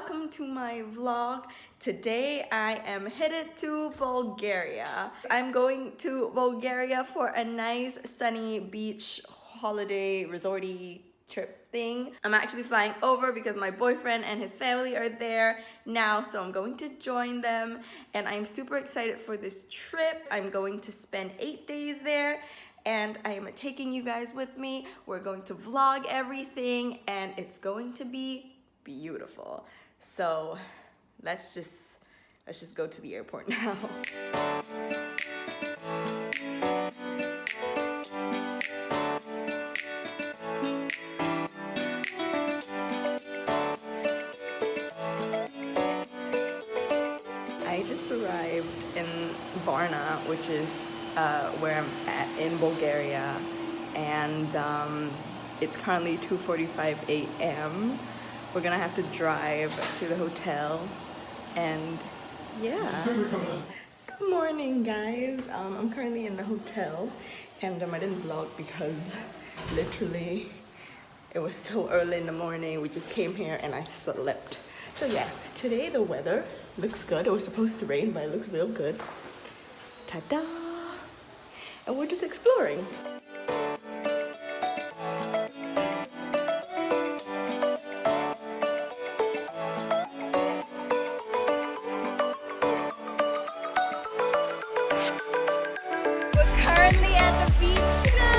welcome to my vlog. Today I am headed to Bulgaria. I'm going to Bulgaria for a nice sunny beach holiday resorty trip thing. I'm actually flying over because my boyfriend and his family are there now, so I'm going to join them and I'm super excited for this trip. I'm going to spend 8 days there and I am taking you guys with me. We're going to vlog everything and it's going to be beautiful. So let's just go to the airport now. I just arrived in Varna, which is where I'm at in Bulgaria, and it's currently 2:45 a.m. We're gonna have to drive to the hotel, and yeah. Good morning, guys. I'm currently in the hotel, and I didn't vlog because literally it was so early in the morning. We just came here and I slept. So yeah, today the weather looks good. It was supposed to rain, but it looks real good. Ta-da! And we're just exploring. We're currently at the beach now.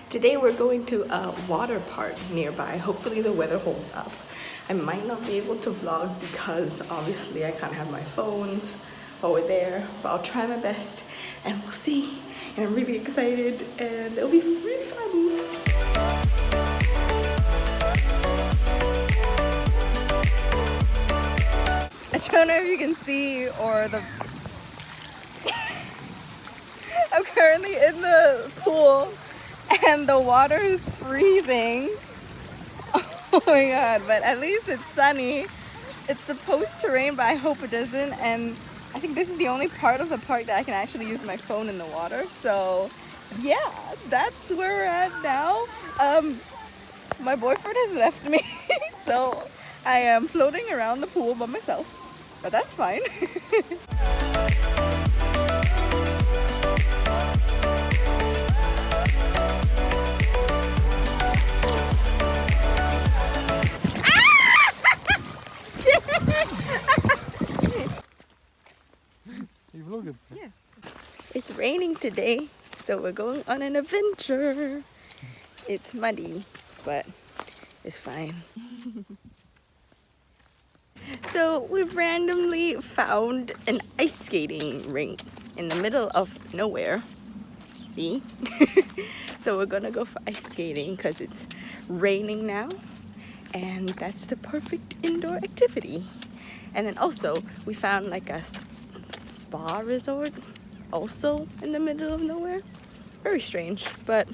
Today we're going to a water park nearby. Hopefully the weather holds up. I might not be able to vlog because obviously I can't have my phones while we're there, but I'll try my best and we'll see. And I'm really excited and it'll be really fun. I don't know if you can see or the... I'm currently in the pool. And the water is freezing. Oh my god, but at least it's sunny. It's supposed to rain, but I hope it doesn't. And I think this is the only part of the park that I can actually use my phone in the water. So yeah, that's where we're at now. My boyfriend has left me. So I am floating around the pool by myself, but that's fine. Yeah. It's raining today, so we're going on an adventure. It's muddy, but it's fine. So we've randomly found an ice skating rink in the middle of nowhere. See? So we're gonna go for ice skating because it's raining now, and that's the perfect indoor activity. And then also we found like a spa resort also in the middle of nowhere. Very strange, but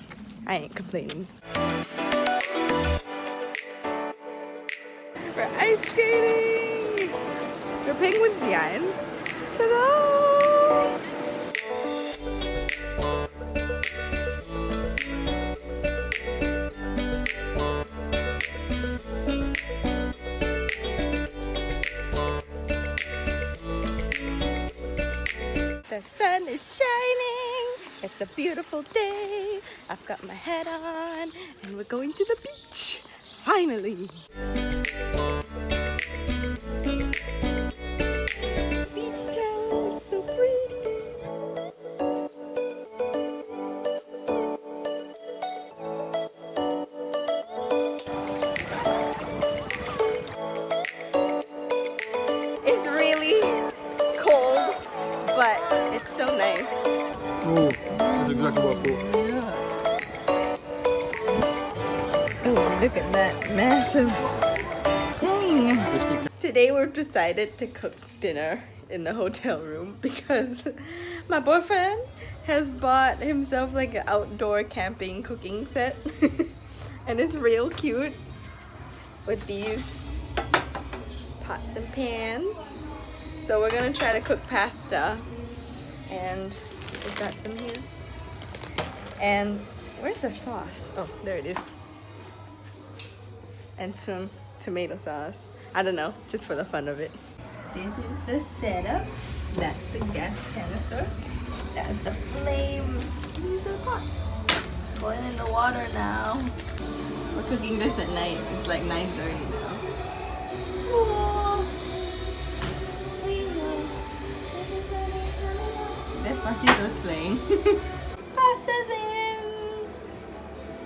I ain't complaining. We're ice skating! There are penguins behind. Ta-da! The sun is shining, it's a beautiful day. I've got my hat on and we're going to the beach, finally. Beach town, so pretty. It's really cold, but it's so nice. Oh, that's exactly what I thought. Oh, look at that massive thing. Today we've decided to cook dinner in the hotel room because my boyfriend has bought himself like an outdoor camping cooking set. And it's real cute with these pots and pans. So we're gonna try to cook pasta, and we've got some here. And where's the sauce? Oh, there it is. And some tomato sauce. I don't know, just for the fun of it. This is the setup. That's the gas canister. That's the flame. These are the pots. Boiling the water now. We're cooking this at night. It's like 9:30 now. Whoa. Despacito's playing. Pasta's in.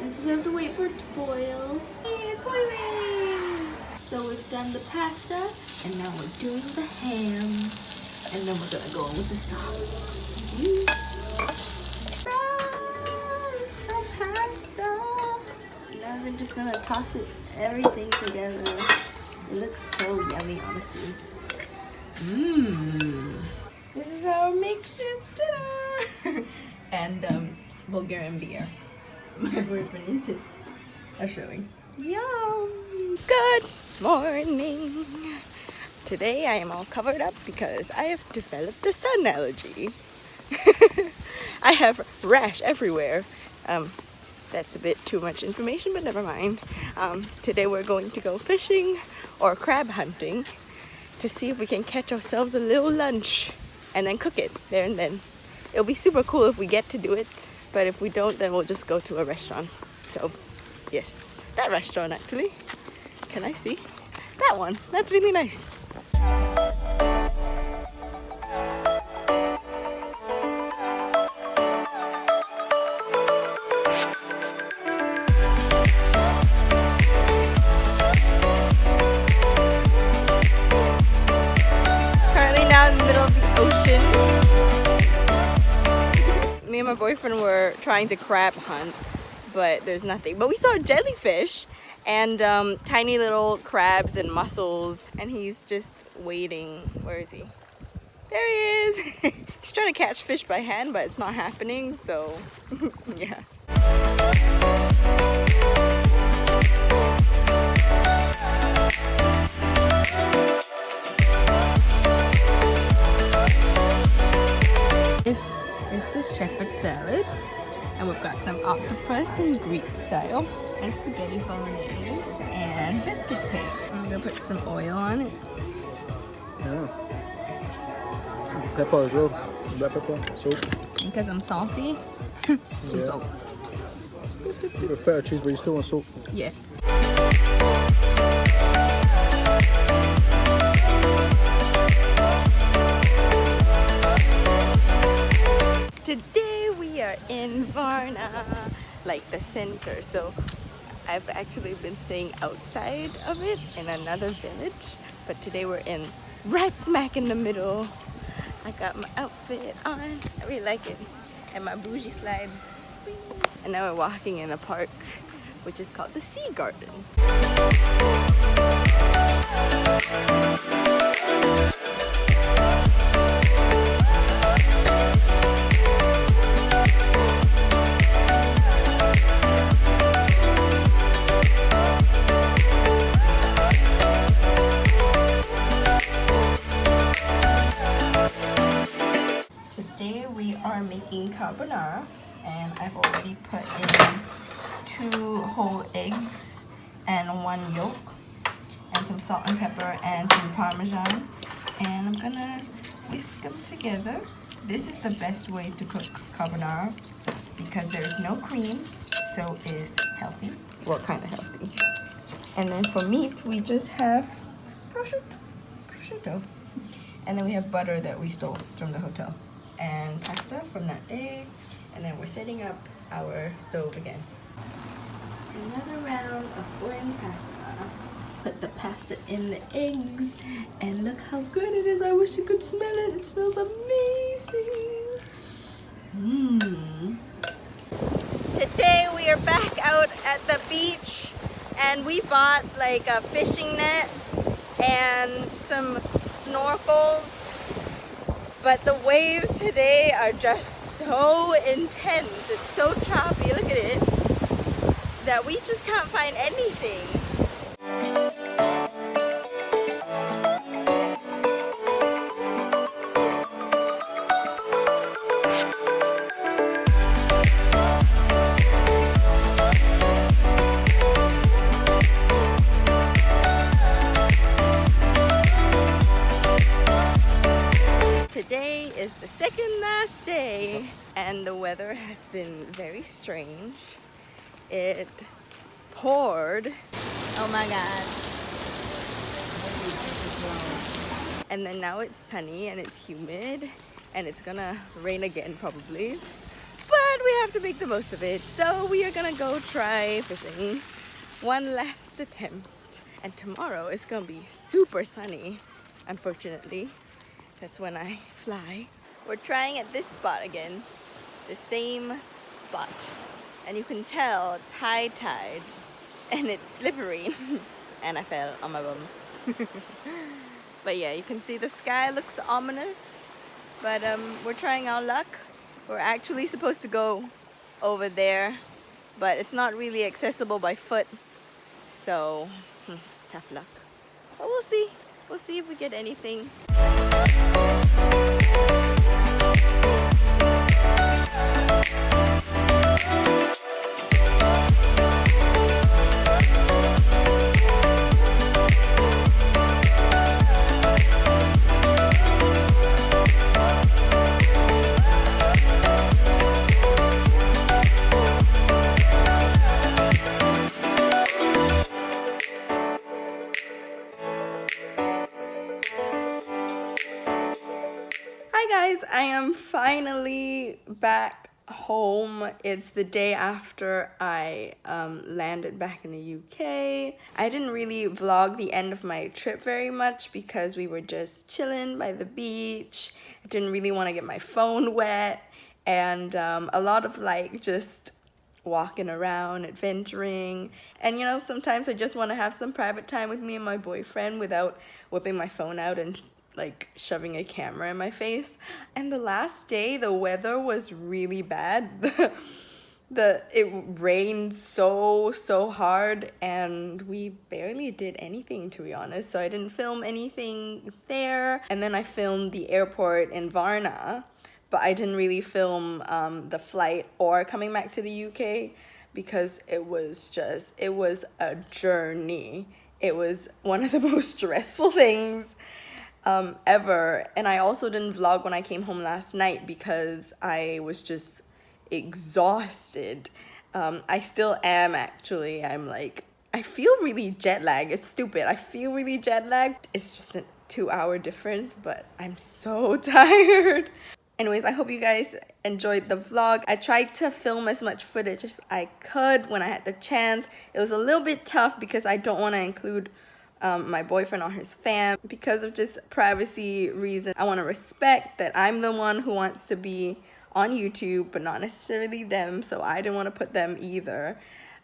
I just have to wait for it to boil. Hey, it's boiling. So we've done the pasta, and now we're doing the ham. And then we're gonna go on with the sauce. Now we're just gonna toss everything together. It looks so yummy, honestly. Mmm. This is our makeshift dinner. And Bulgarian beer. My boyfriend insists. I'm showing. Yum. Good morning. Today I am all covered up because I have developed a sun allergy. I have rash everywhere. That's a bit too much information, but never mind. Today we're going to go fishing or crab hunting to see if we can catch ourselves a little lunch and then cook it there and then. It'll be super cool if we get to do it, but if we don't, then we'll just go to a restaurant. So, yes, that restaurant actually. Can I see? That one. That's really nice. Me and my boyfriend were trying to crab hunt, but there's nothing. But we saw jellyfish and tiny little crabs and mussels, and he's just waiting. Where is he? There he is. He's trying to catch fish by hand, but it's not happening, so yeah. This is the shepherd salad, and we've got some octopus in Greek style, and spaghetti bolognese, and biscuit cake. I'm gonna put some oil on it. Yeah. Pepper as well. Black pepper, salt. Because I'm salty, some salt. You got feta cheese, but you still want salt. Yeah. Today we are in Varna, like the center. So I've actually been staying outside of it in another village, but today we're in right smack in the middle. I got my outfit on. I really like it. And my bougie slides. And now we're walking in a park, which is called the Sea Garden. Today we are making carbonara, and I've already put in 2 whole eggs and 1 yolk, and some salt and pepper and some parmesan, and I'm gonna whisk them together. This is the best way to cook carbonara because there's no cream, so it's healthy. Well, kind of healthy. And then for meat, we just have prosciutto. And then we have butter that we stole from the hotel. And pasta from that day. And then we're setting up our stove again. Another round of boiling pasta. Put the pasta in the eggs. And look how good it is. I wish you could smell it. It smells amazing. Today we are back out at the beach. And we bought like a fishing net and some snorkels. But the waves today are just so intense. It's so choppy. Look at it. that we just can't find anything. Today is the second last day and the weather has been very strange. It poured. Oh my god. And then now it's sunny and it's humid and it's gonna rain again probably. But we have to make the most of it. So we are gonna go try fishing. One last attempt. And tomorrow is gonna be super sunny, unfortunately. That's when I fly. We're trying at this spot again. The same spot. And you can tell it's high tide. And it's slippery. And I fell on my bum. But yeah, you can see the sky looks ominous. But we're trying our luck. We're actually supposed to go over there. But it's not really accessible by foot. So, tough luck. But we'll see. We'll see if we get anything. Hi guys, I am finally back home. It's the day after I landed back in the UK. I didn't really vlog the end of my trip very much because we were just chilling by the beach. I didn't really want to get my phone wet and a lot of like just walking around, adventuring, and you know, sometimes I just want to have some private time with me and my boyfriend without whipping my phone out and like shoving a camera in my face. And the last day the weather was really bad. It rained so hard and we barely did anything, to be honest. So I didn't film anything there, and then I filmed the airport in Varna, but I didn't really film the flight or coming back to the UK because it was a journey. It was one of the most stressful things ever. And I also didn't vlog when I came home last night because I was just exhausted. I still am actually. I feel really jet lagged. It's stupid. I feel really jet lagged. It's just a 2-hour difference, but I'm so tired. Anyways, I hope you guys enjoyed the vlog. I tried to film as much footage as I could when I had the chance. It was a little bit tough because I don't want to include my boyfriend or his fam because of just privacy reasons. I want to respect that I'm the one who wants to be on YouTube, but not necessarily them, so I didn't want to put them either.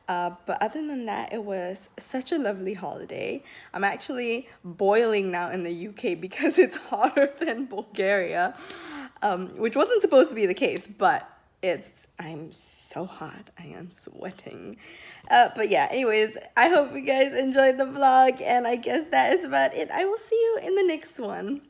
But other than that, it was such a lovely holiday. I'm actually boiling now in the UK because it's hotter than Bulgaria, which wasn't supposed to be the case, but I'm so hot. I am sweating. But yeah, anyways, I hope you guys enjoyed the vlog, and I guess that is about it. I will see you in the next one.